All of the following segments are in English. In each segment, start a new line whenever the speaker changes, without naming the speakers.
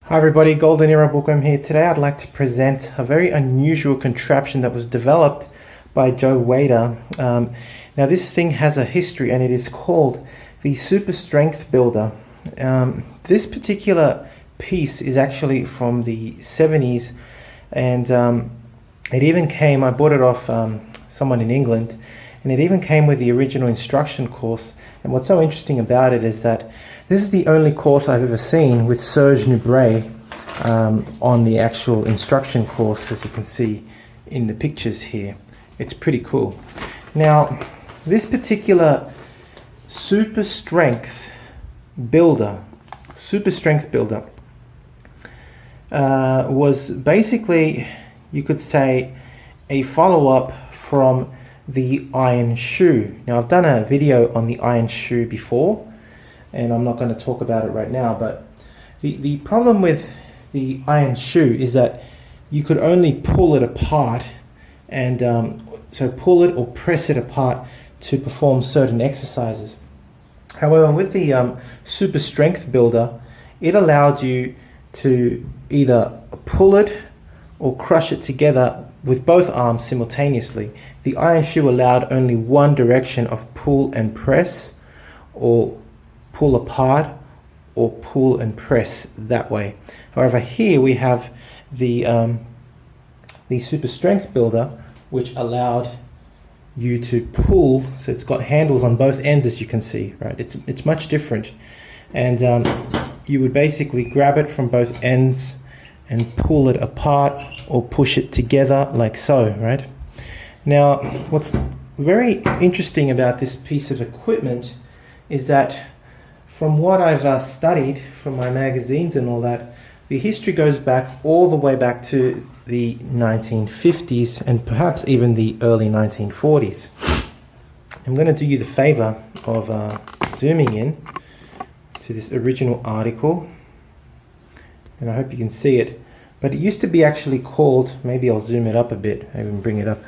Hi everybody, Golden Era Bookworm here. Today I'd like to present a very unusual contraption that was developed by Joe Weider. Now this thing has a history and it is called the Super Strength Builder. This particular piece is actually from the 70s and it even came, I bought it off someone in England, and it even came with the original instruction course. And what's so interesting about it is that this is the only course I've ever seen with Serge Nubret'S on the actual instruction course, as you can see in the pictures here. It's pretty cool. Now, this particular Super Strength Builder was basically, you could say, a follow-up from the iron shoe. Now, I've done a video on the iron shoe before, and I'm not going to talk about it right now, but the problem with the iron shoe is that you could only pull it apart, and so pull it or press it apart to perform certain exercises. However, with the Super Strength Builder, it allowed you to either pull it or crush it together with both arms simultaneously. The iron shoe allowed only one direction of pull and press, or pull apart or pull and press that way. However, here we have the Super Strength Builder, which allowed you to pull, so it's got handles on both ends, as you can see, right? It's much different, and you would basically grab it from both ends and pull it apart or push it together like so, right? Now, what's very interesting about this piece of equipment is that from what I've studied from my magazines and all that, the history goes back all the way back to the 1950s and perhaps even the early 1940s. I'm going to do you the favor of zooming in to this original article, and I hope you can see it. But it used to be actually called, maybe I'll zoom it up a bit, maybe bring it up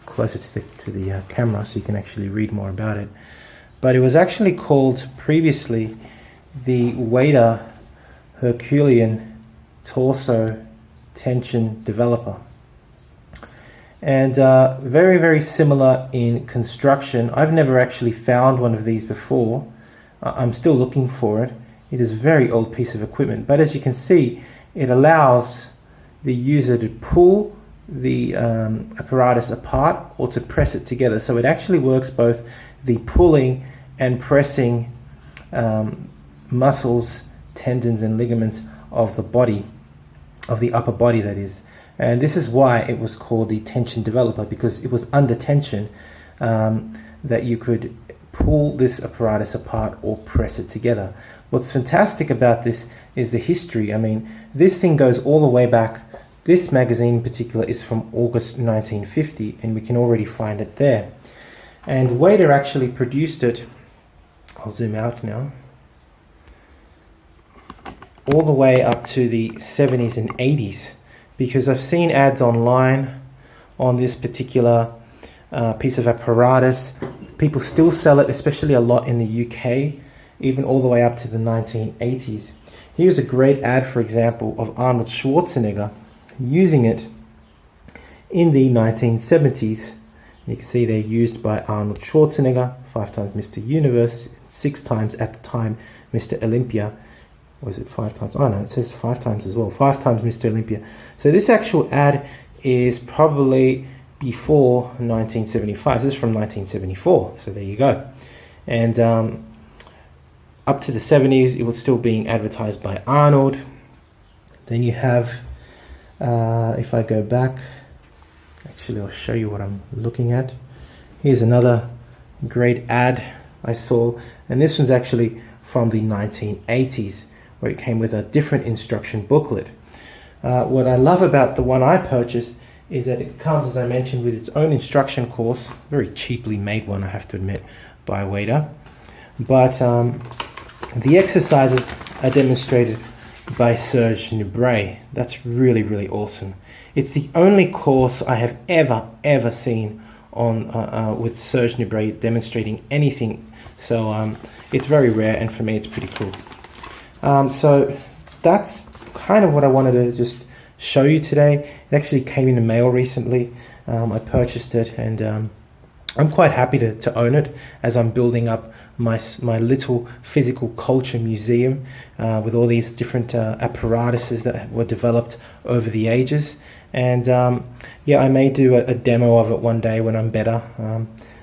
closer to the camera so you can actually read more about it. But it was actually called previously the Weider Herculean Torso Tension Developer. And very, very similar in construction. I've never actually found one of these before. I'm still looking for it. It is a very old piece of equipment, but as you can see, it allows the user to pull the apparatus apart or to press it together. So it actually works both the pulling and pressing muscles, tendons and ligaments of the body, of the upper body, that is. And this is why it was called the tension developer, because it was under tension that you could pull this apparatus apart or press it together. What's fantastic about this is the history. I mean, this thing goes all the way back. This magazine in particular is from August 1950, and we can already find it there. And Weider actually produced it, I'll zoom out now, all the way up to the 70s and 80s, because I've seen ads online on this particular piece of apparatus. People still sell it, especially a lot in the UK, even all the way up to the 1980s. Here's a great ad, for example, of Arnold Schwarzenegger using it in the 1970s. You can see they're used by Arnold Schwarzenegger, 5 times Mr. Universe, 6 times at the time Mr. Olympia. Was it 5 times? Oh no, it says 5 times as well. 5 times Mr. Olympia. So this actual ad is probably before 1975. This is from 1974. So there you go. And up to the 70s, it was still being advertised by Arnold. Then you have, if I go back, actually I'll show you what I'm looking at. Here's another great ad I saw, and this one's actually from the 1980s, where it came with a different instruction booklet. What I love about the one I purchased is that it comes, as I mentioned, with its own instruction course. Very cheaply made one, I have to admit, by Weider. But the exercises are demonstrated by Serge Nubret'S. That's really, really awesome. It's the only course I have ever seen on with Serge Nubret'S demonstrating anything. So it's very rare, and for me it's pretty cool. So that's kind of what I wanted to just show you today. It actually came in the mail recently. I purchased it, and I'm quite happy to own it, as I'm building up my little physical culture museum with all these different apparatuses that were developed over the ages. And yeah, I may do a demo of it one day when I'm better.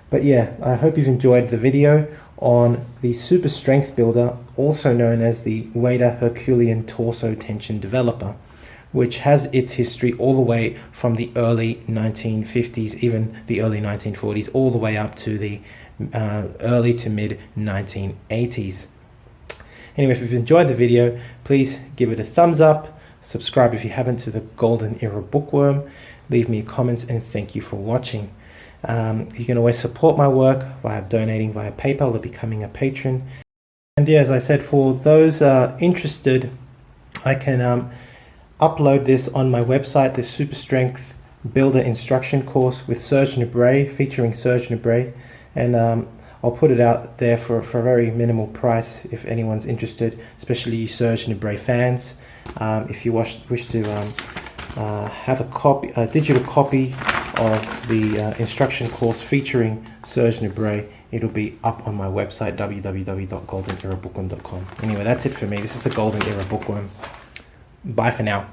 But yeah, I hope you've enjoyed the video on the super strength builder, also known as the Weider Herculean torso tension developer, which has its history all the way from the early 1950s, even the early 1940s, all the way up to the early to mid 1980s. Anyway, if you've enjoyed the video, please give it a thumbs up, subscribe if you haven't to the Golden Era Bookworm, leave me comments, and thank you for watching. You can always support my work by donating via PayPal or becoming a patron. And yeah, as I said, for those interested, I can upload this on my website, the Super Strength Builder Instruction Course with Serge Nubret, featuring Serge Nubret, and I'll put it out there for a very minimal price if anyone's interested, especially you Serge Nubret fans. If you wish to have a digital copy of the instruction course featuring Serge Nubret, it'll be up on my website, www.goldenerabookworm.com. Anyway, that's it for me. This is the Golden Era Bookworm. Bye for now.